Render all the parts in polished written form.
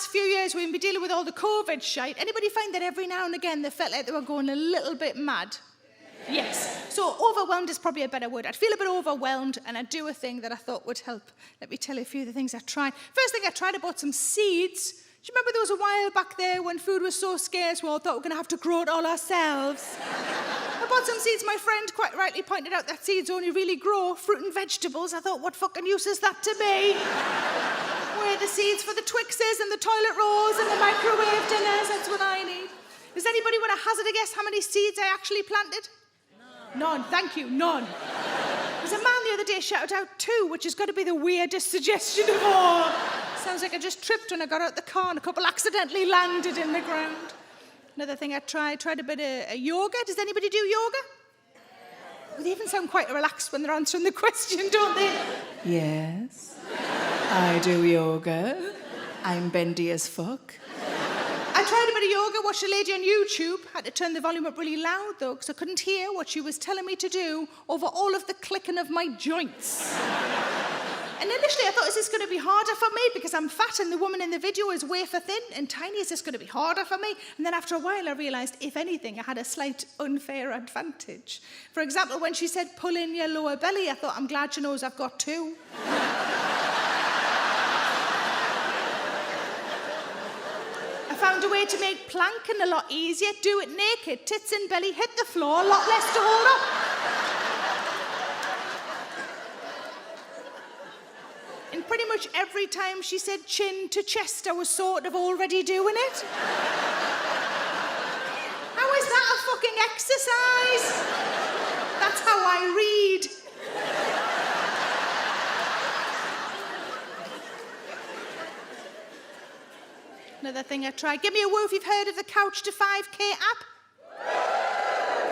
last few years we've been dealing with all the COVID shite, anybody find that every now and again they felt like they were going a little bit mad? Yes. So overwhelmed is probably a better word. I'd feel a bit overwhelmed and I'd do a thing that I thought would help. Let me tell you a few of the things I tried. First thing I tried, I bought some seeds. Do you remember there was a while back there when food was so scarce we all thought we were going to have to grow it all ourselves? I bought some seeds. My friend quite rightly pointed out that seeds only really grow fruit and vegetables. I thought, what fucking use is that to me? Where are the seeds for the Twixes and the toilet rolls and the microwave dinners? That's what I need. Does anybody want to hazard a guess how many seeds I actually planted? None. Thank you, none. There's a man the other day shouted out 2, which has got to be the weirdest suggestion of all. Sounds like I just tripped when I got out the car and a couple accidentally landed in the ground. Another thing I tried a bit of yoga. Does anybody do yoga? Well, they even sound quite relaxed when they're answering the question, don't they? Yes, I do yoga. I'm bendy as fuck. I tried a bit of yoga, watched a lady on YouTube. Had to turn the volume up really loud, though, because I couldn't hear what she was telling me to do over all of the clicking of my joints. And initially I thought, is this going to be harder for me? Because I'm fat and the woman in the video is wafer thin and tiny. Is this going to be harder for me? And then after a while I realised, if anything, I had a slight unfair advantage. For example, when she said, pull in your lower belly, I thought, I'm glad she knows I've got 2. I found a way to make planking a lot easier. Do it naked, tits and belly hit the floor, a lot less to hold up. And pretty much every time she said chin to chest, I was sort of already doing it. How is that a fucking exercise? That's how I read. Another thing I tried. Give me a woo if you've heard of the Couch to 5K app.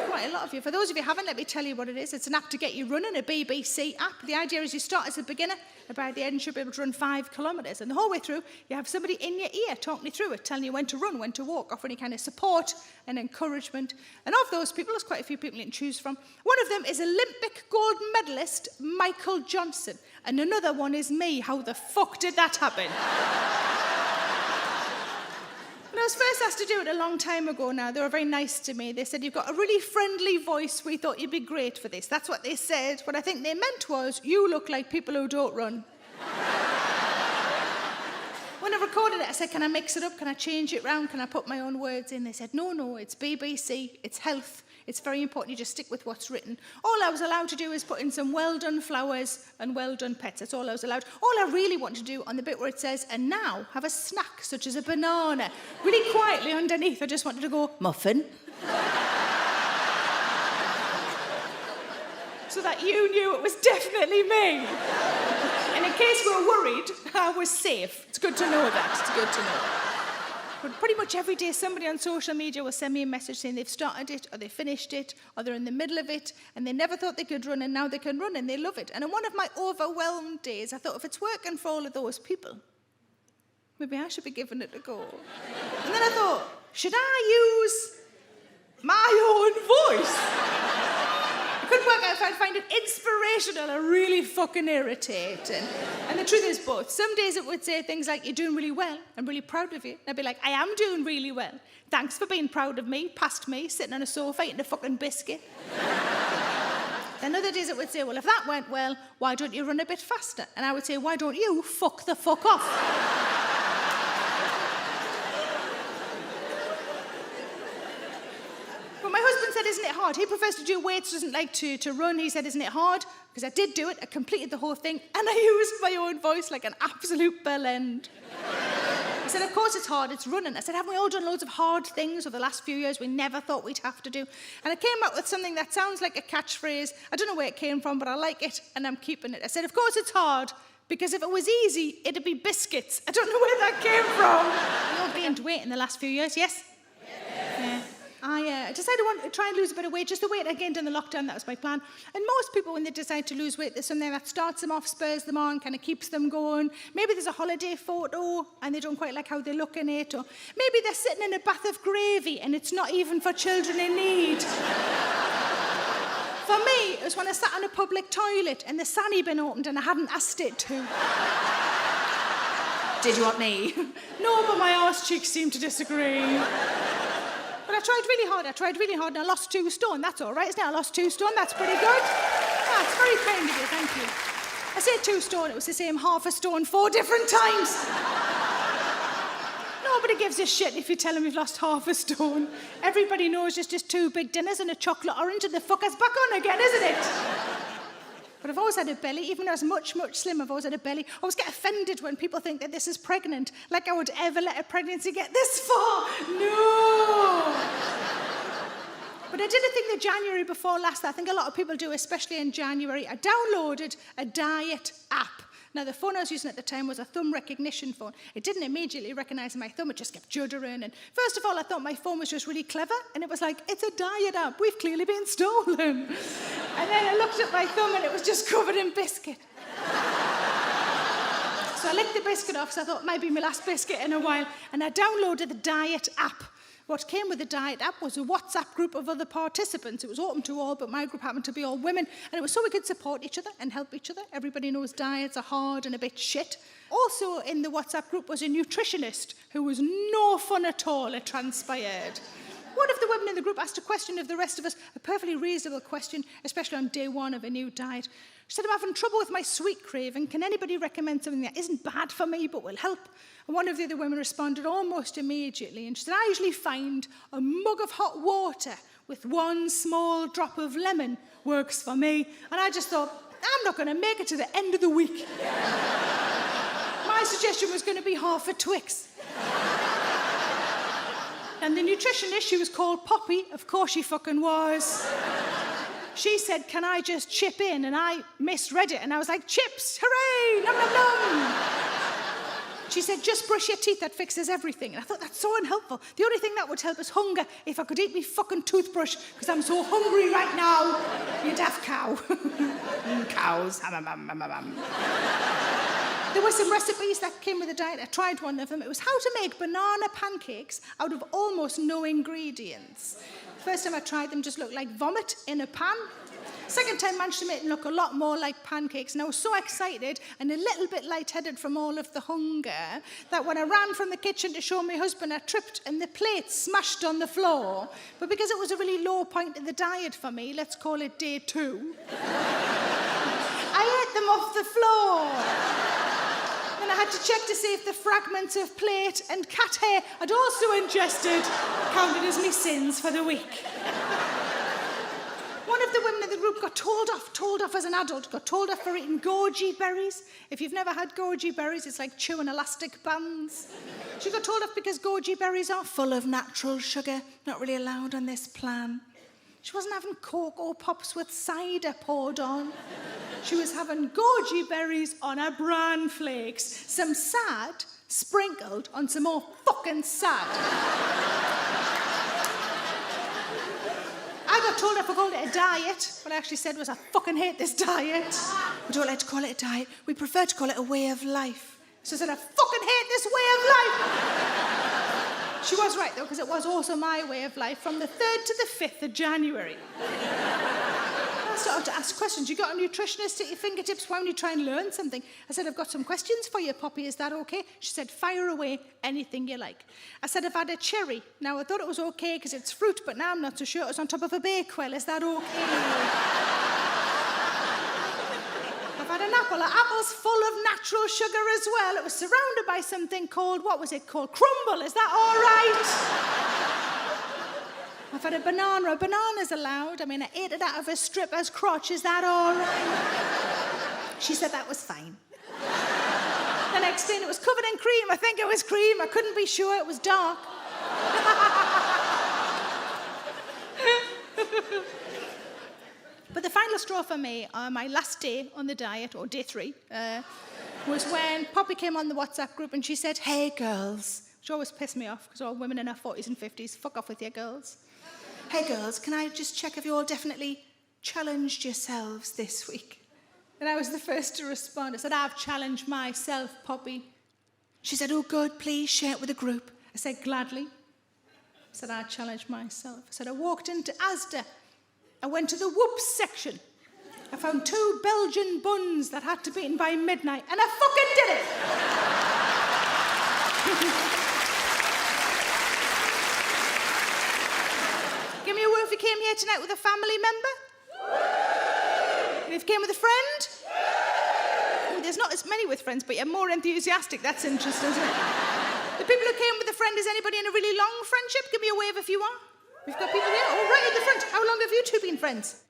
Quite a lot of you. For those of you who haven't, let me tell you what it is. It's an app to get you running, a BBC app. The idea is you start as a beginner, and by the end you should be able to run 5 kilometres. And the whole way through, you have somebody in your ear talking you through it, telling you when to run, when to walk, offering any kind of support and encouragement. And of those people, there's quite a few people you can choose from. One of them is Olympic gold medalist Michael Johnson. And another one is me. How the fuck did that happen? When I was first asked to do it a long time ago now, they were very nice to me. They said, you've got a really friendly voice. We thought you'd be great for this. That's what they said. What I think they meant was, you look like people who don't run. When I recorded it, I said, can I mix it up? Can I change it round? Can I put my own words in? They said, no, it's BBC, it's health. It's very important you just stick with what's written. All I was allowed to do is put in some well-done flowers and well-done pets. That's all I was allowed. All I really want to do on the bit where it says, and now have a snack, such as a banana. Really quietly underneath, I just wanted to go, muffin. So that you knew it was definitely me. And in case we were worried, I was safe. It's good to know that. It's good to know. But pretty much every day, somebody on social media will send me a message saying they've started it, or they finished it, or they're in the middle of it, and they never thought they could run, and now they can run, and they love it. And on one of my overwhelmed days, I thought, if it's working for all of those people, maybe I should be giving it a go. And then I thought, should I use my own voice? I couldn't work out if I'd find it inspirational or really fucking irritating. And the truth is both. Some days it would say things like, you're doing really well, I'm really proud of you. And I'd be like, I am doing really well. Thanks for being proud of me, past me, sitting on a sofa eating a fucking biscuit. Then other days it would say, well, if that went well, why don't you run a bit faster? And I would say, why don't you fuck the fuck off? But my husband said, isn't it hard? He prefers to do weights, doesn't like to run. He said, isn't it hard? Because I did do it, I completed the whole thing, and I used my own voice like an absolute bell end. I said, of course it's hard, it's running. I said, haven't we all done loads of hard things over the last few years we never thought we'd have to do? And I came up with something that sounds like a catchphrase. I don't know where it came from, but I like it, and I'm keeping it. I said, of course it's hard, because if it was easy, it'd be biscuits. I don't know where that came from. You've all gained weight in the last few years, yes? Yeah. I decided I wanted to try and lose a bit of weight, just the weight I gained in the lockdown. That was my plan. And most people, when they decide to lose weight, there's something that starts them off, spurs them on, kind of keeps them going. Maybe there's a holiday photo and they don't quite like how they look in it, or maybe they're sitting in a bath of gravy and it's not even for children in need. For me, it was when I sat in a public toilet and the sanny bin opened and I hadn't asked it to. Did you want me? No, but my arse cheeks seem to disagree. But I tried really hard, and I lost 2 stone. That's all right, isn't it? I lost 2 stone, that's pretty good. That's very kind of you, thank you. I said 2 stone, it was the same half a stone 4 different times. Nobody gives a shit if you tell them you've lost half a stone. Everybody knows it's just 2 big dinners and a chocolate orange and the fucker's back on again, isn't it? But I've always had a belly, even when I was much, much slim, I've always had a belly. I always get offended when people think that this is pregnant, like I would ever let a pregnancy get this far. No! But I did a thing the January before last that I think a lot of people do, especially in January. I downloaded a diet app. Now, the phone I was using at the time was a thumb recognition phone. It didn't immediately recognise my thumb, it just kept juddering. And first of all, I thought my phone was just really clever, and it was like, it's a diet app, we've clearly been stolen. And then I looked at my thumb, and it was just covered in biscuit. So I licked the biscuit off, so I thought, might be my last biscuit in a while, and I downloaded the diet app. What came with the diet app was a WhatsApp group of other participants. It was open to all, but my group happened to be all women. And it was so we could support each other and help each other. Everybody knows diets are hard and a bit shit. Also in the WhatsApp group was a nutritionist who was no fun at all, it transpired. One of the women in the group asked a question of the rest of us, a perfectly reasonable question, especially on day 1 of a new diet. She said, I'm having trouble with my sweet craving. Can anybody recommend something that isn't bad for me but will help? And one of the other women responded almost immediately. And she said, I usually find a mug of hot water with 1 small drop of lemon works for me. And I just thought, I'm not going to make it to the end of the week. My suggestion was going to be half a Twix. And the nutritionist, she was called Poppy. Of course she fucking was. She said, can I just chip in? And I misread it. And I was like, chips, hooray, nom, nom, nom. She said, just brush your teeth, that fixes everything. And I thought, that's so unhelpful. The only thing that would help is hunger. If I could eat me fucking toothbrush, because I'm so hungry right now. You daft cow. Cows. There were some recipes that came with the diet. I tried one of them. It was how to make banana pancakes out of almost no ingredients. First time I tried them, just looked like vomit in a pan. Second time, managed to make them look a lot more like pancakes. And I was so excited and a little bit lightheaded from all of the hunger that when I ran from the kitchen to show my husband, I tripped and the plate smashed on the floor. But because it was a really low point in the diet for me, let's call it day 2, I ate them off the floor. Then I had to check to see if the fragments of plate and cat hair I'd also ingested counted as my sins for the week. One of the women in the group got told off as an adult, got told off for eating goji berries. If you've never had goji berries, it's like chewing elastic bands. She got told off because goji berries are full of natural sugar, not really allowed on this plan. She wasn't having Cocoa Pops with cider poured on. She was having goji berries on her bran flakes, some sad sprinkled on some more fucking sad. I got told off I called it a diet. What I actually said was, I fucking hate this diet. We don't like to call it a diet. We prefer to call it a way of life. So I said, I fucking hate this way of life. She was right, though, because it was also my way of life from the 3rd to the 5th of January. I started to ask questions. You got a nutritionist at your fingertips, why don't you try and learn something? I said, I've got some questions for you, Poppy, is that okay? She said, fire away, anything you like. I said, I've had a cherry. Now, I thought it was okay because it's fruit, but now I'm not so sure it's on top of a bakewell. Is that okay? I've had an apple. An apple's full of natural sugar as well. It was surrounded by something called, what was it called? Crumble. Is that all right? I've had a banana. A banana's allowed. I mean, I ate it out of a stripper's crotch. Is that all right? She said that was fine. The next thing, it was covered in cream. I think it was cream. I couldn't be sure. It was dark. But the final straw for me, my last day on the diet, or day 3, was when Poppy came on the WhatsApp group and she said, hey, girls. Which always pissed me off, because all women in their 40s and 50s, fuck off with your girls. Hey, girls, can I just check if you all definitely challenged yourselves this week? And I was the first to respond. I said, I've challenged myself, Poppy. She said, oh, good, please share it with the group. I said, gladly. I said, I challenged myself. I said, I walked into Asda. I went to the whoops section. I found 2 Belgian buns that had to be eaten by midnight, and I fucking did it! Give me a word if you came here tonight with a family member. And if you came with a friend. Oh, there's not as many with friends, but you're more enthusiastic. That's interesting, isn't it? The people who came with a friend, is anybody in a really long friendship? Give me a wave if you are. We've got people here. Oh, right in the front. How long have you two been friends?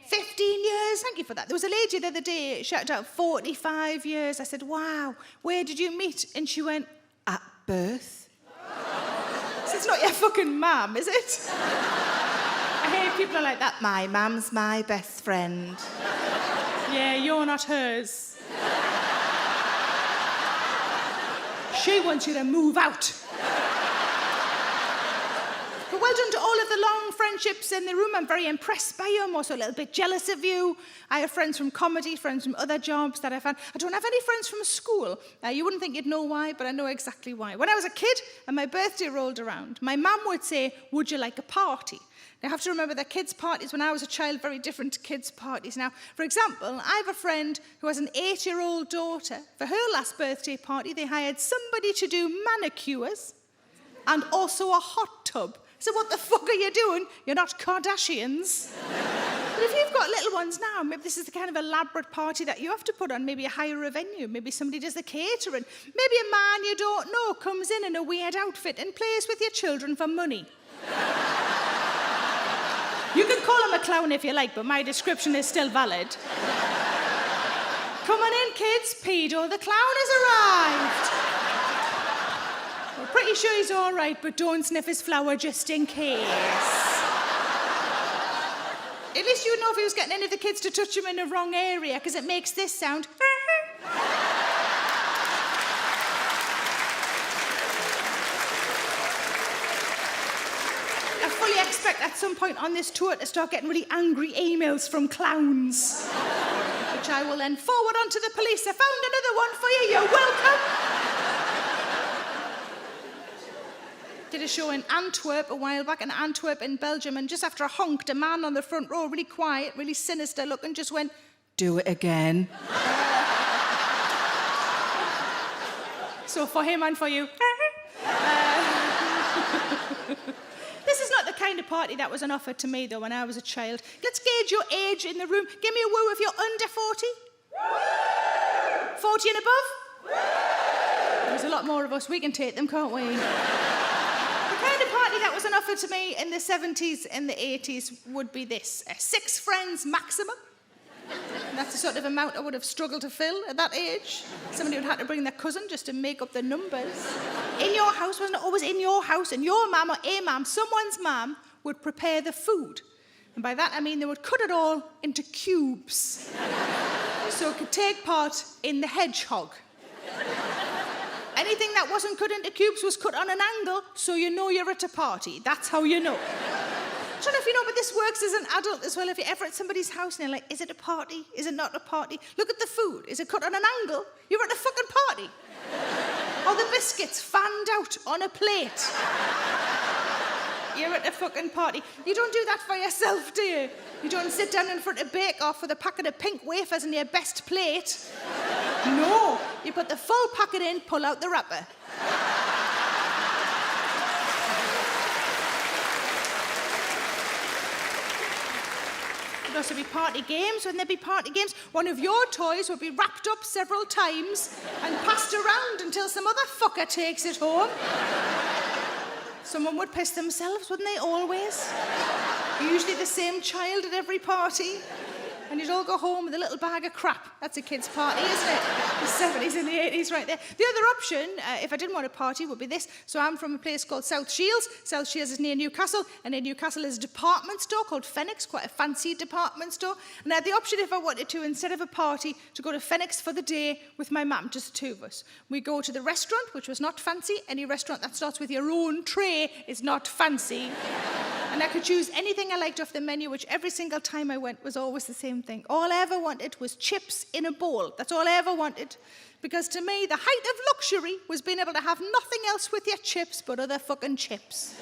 15 years. Thank you for that. There was a lady the other day, shouted out 45 years. I said, wow, where did you meet? And she went, at birth. So it's not your fucking mum, is it? I hear people are like that. My mum's my best friend. Yeah, you're not hers. She wants you to move out. But well done to all of the long friendships in the room. I'm very impressed by you. I'm also a little bit jealous of you. I have friends from comedy, friends from other jobs that I found. I don't have any friends from school. You wouldn't think you'd know why, but I know exactly why. When I was a kid and my birthday rolled around, my mum would say, would you like a party? Now, you have to remember that kids' parties when I was a child, very different to kids' parties now. For example, I have a friend who has an 8-year-old daughter. For her last birthday party, they hired somebody to do manicures and also a hot tub. So what the fuck are you doing? You're not Kardashians. But if you've got little ones now, maybe this is the kind of elaborate party that you have to put on. Maybe you hire a venue. Maybe somebody does the catering. Maybe a man you don't know comes in a weird outfit and plays with your children for money. You can call him a clown if you like, but my description is still valid. Come on in, kids. Pedo the clown has arrived. We're pretty sure he's all right, but don't sniff his flower just in case. At least you'd know if he was getting any of the kids to touch him in the wrong area, because it makes this sound. I fully expect at some point on this tour to start getting really angry emails from clowns, which I will then forward on to the police. I found another one for you. You're welcome. Did a show in Antwerp a while back, in Antwerp in Belgium, and just after I honked, a man on the front row, really quiet, really sinister looking, just went, do it again. So for him and for you. This is not the kind of party that was an offer to me, though, when I was a child. Let's gauge your age in the room. Give me a woo if you're under 40. 40 and above? There's a lot more of us. We can take them, can't we? The kind of party that was an offer to me in the 70s and the 80s would be this. 6 friends maximum. That's the sort of amount I would have struggled to fill at that age. Somebody would have to bring their cousin just to make up the numbers. In your house, wasn't it always in your house? And your mum or a mum, someone's mum, would prepare the food. And by that I mean they would cut it all into cubes. So it could take part in the hedgehog. Anything that wasn't cut into cubes was cut on an angle, so you know you're at a party. That's how you know. I don't know if you know, but this works as an adult as well. If you're ever at somebody's house and you're like, is it a party? Is it not a party? Look at the food. Is it cut on an angle? You're at a fucking party. Or the biscuits fanned out on a plate. You're at a fucking party. You don't do that for yourself, do you? You don't sit down in front of Bake Off with a packet of pink wafers in your best plate. No. You put the full packet in, pull out the wrapper. There'd also be party games. Wouldn't there be party games? One of your toys would be wrapped up several times and passed around until some other fucker takes it home. Someone would piss themselves, wouldn't they, always? Usually the same child at every party. And you'd all go home with a little bag of crap. That's a kid's party, isn't it? The 70s and the 80s right there. The other option, if I didn't want a party, would be this. So I'm from a place called South Shields. South Shields is near Newcastle. And in Newcastle is a department store called Fenwick's, quite a fancy department store. And I had the option, if I wanted to, instead of a party, to go to Fenwick's for the day with my mum, just the two of us. We go to the restaurant, which was not fancy. Any restaurant that starts with your own tray is not fancy. And I could choose anything I liked off the menu, which every single time I went was always the same thing. All I ever wanted was chips in a bowl. That's all I ever wanted. Because to me, the height of luxury was being able to have nothing else with your chips but other fucking chips.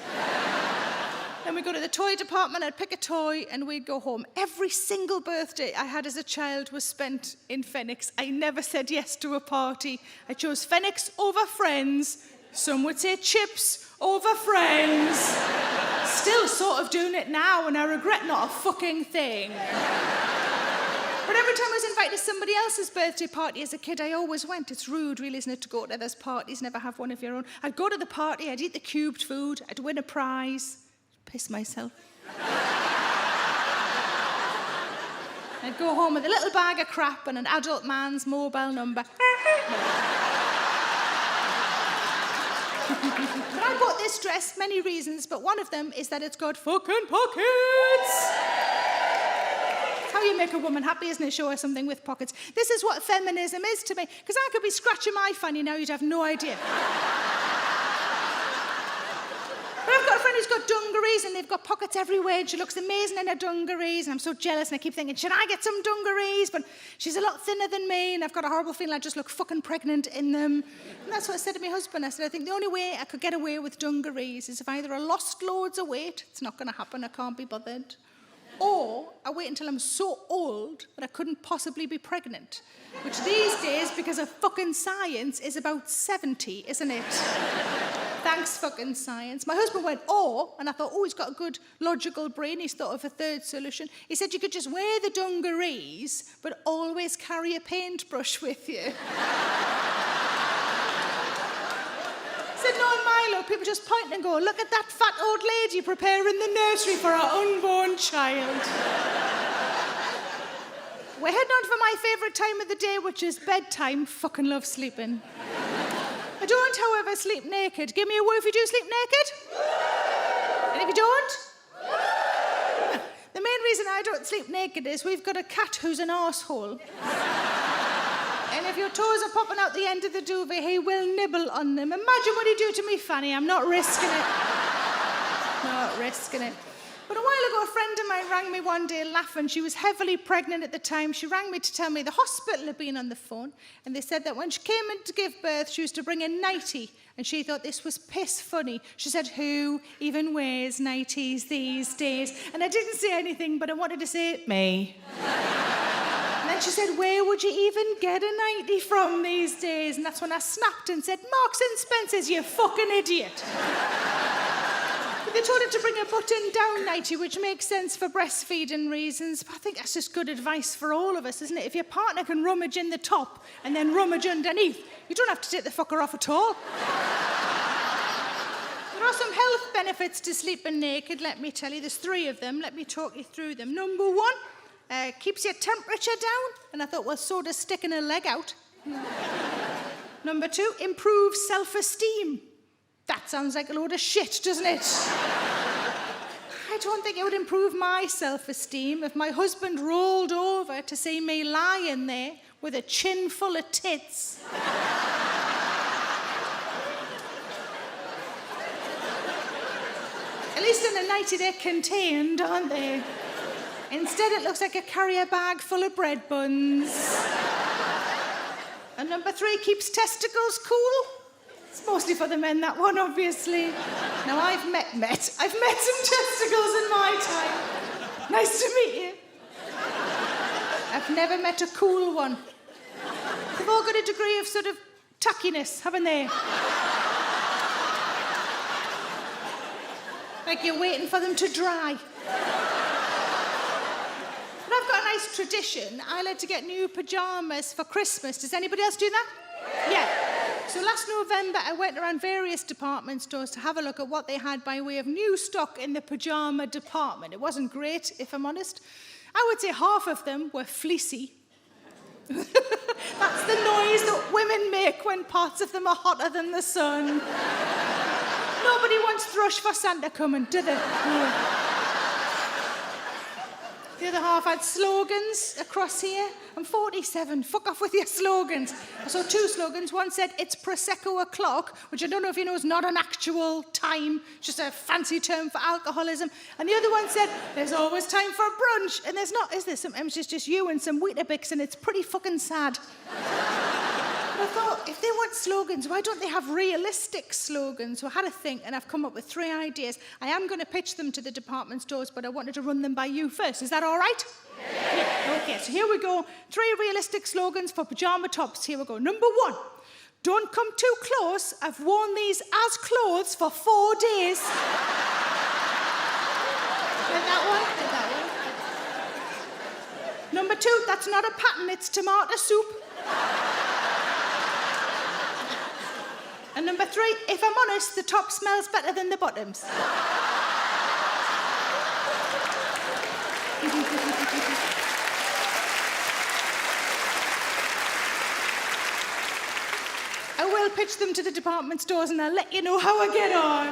Then we'd go to the toy department, I'd pick a toy, and we'd go home. Every single birthday I had as a child was spent in Fenwick's. I never said yes to a party. I chose Fenwick's over friends Some would say chips over friends. Still sort of doing it now, and I regret not a fucking thing. But every time I was invited to somebody else's birthday party as a kid, I always went. It's rude, really, isn't it, to go to others' parties, never have one of your own. I'd go to the party, I'd eat the cubed food, I'd win a prize, piss myself. I'd go home with a little bag of crap and an adult man's mobile number. But I bought this dress, many reasons, but one of them is that it's got fucking pockets. It's how you make a woman happy, isn't it? Show her something with pockets. This is what feminism is to me, because I could be scratching my fanny now, you'd have no idea. But I've got a friend who's got dungarees and they've got pockets everywhere and she looks amazing in her dungarees and I'm so jealous and I keep thinking, should I get some dungarees? But she's a lot thinner than me and I've got a horrible feeling I just look fucking pregnant in them. And that's what I said to my husband. I said, I think the only way I could get away with dungarees is if either I lost loads of weight, it's not going to happen, I can't be bothered, or I wait until I'm so old that I couldn't possibly be pregnant. Which these days, because of fucking science, is about 70, isn't it? Thanks, fucking science. My husband went, oh, and I thought, oh, he's got a good logical brain. He's thought of a third solution. He said you could just wear the dungarees, but always carry a paintbrush with you. He said, no, in Milo, people just point and go, look at that fat old lady preparing the nursery for her unborn child. We're heading on for my favourite time of the day, which is bedtime. Fucking love sleeping. I don't, however, sleep naked. Give me a word if you do sleep naked. And if you don't? The main reason I don't sleep naked is we've got a cat who's an arsehole. And if your toes are popping out the end of the duvet, he will nibble on them. Imagine what he'd do to me, Fanny. I'm not risking it. Not risking it. But a while ago, a friend of mine rang me one day laughing. She was heavily pregnant at the time. She rang me to tell me the hospital had been on the phone, and they said that when she came in to give birth, she was to bring a nightie, and she thought this was piss funny. She said, who even wears nighties these days? And I didn't say anything, but I wanted to say, me. And then she said, where would you even get a nightie from these days? And that's when I snapped and said, Marks and Spencer's, you fucking idiot. They told her to bring a button-down nightie, which makes sense for breastfeeding reasons, but I think that's just good advice for all of us, isn't it? If your partner can rummage in the top and then rummage underneath, you don't have to take the fucker off at all. There are some health benefits to sleeping naked, let me tell you. There's 3 of them. Let me talk you through them. Number 1, keeps your temperature down, and I thought, well, so does sticking a leg out. Number 2, improves self-esteem. That sounds like a load of shit, doesn't it? I don't think it would improve my self-esteem if my husband rolled over to see me lying there with a chin full of tits. At least in a nightie they're contained, aren't they? Instead it looks like a carrier bag full of bread buns. And number 3, keeps testicles cool. It's mostly for the men, that one, obviously. Now, I've met some testicles in my time. Nice to meet you. I've never met a cool one. They've all got a degree of sort of tackiness, haven't they? Like you're waiting for them to dry. But I've got a nice tradition. I like to get new pyjamas for Christmas. Does anybody else do that? Yeah. So last November, I went around various department stores to have a look at what they had by way of new stock in the pyjama department. It wasn't great, if I'm honest. I would say half of them were fleecy. That's the noise that women make when parts of them are hotter than the sun. Nobody wants thrush for Santa coming, do they? No. The other half had slogans across here. I'm 47, fuck off with your slogans. I saw 2 slogans. One said, it's Prosecco o'clock, which I don't know if you know is not an actual time, just a fancy term for alcoholism. And the other one said, there's always time for a brunch. And there's not, is there? Sometimes it's just you and some Weetabix, and it's pretty fucking sad. But I thought, if they want slogans, why don't they have realistic slogans? So I had a think, and I've come up with 3 ideas. I am going to pitch them to the department stores, but I wanted to run them by you first. Is that all right? Yeah. Okay, so here we go. 3 realistic slogans for pyjama tops. Here we go. Number 1, don't come too close. I've worn these as clothes for 4 days. Get that one? Get that one. Number 2, that's not a pattern, it's tomato soup. And number 3, if I'm honest, the top smells better than the bottoms. I will pitch them to the department stores and I'll let you know how I get on.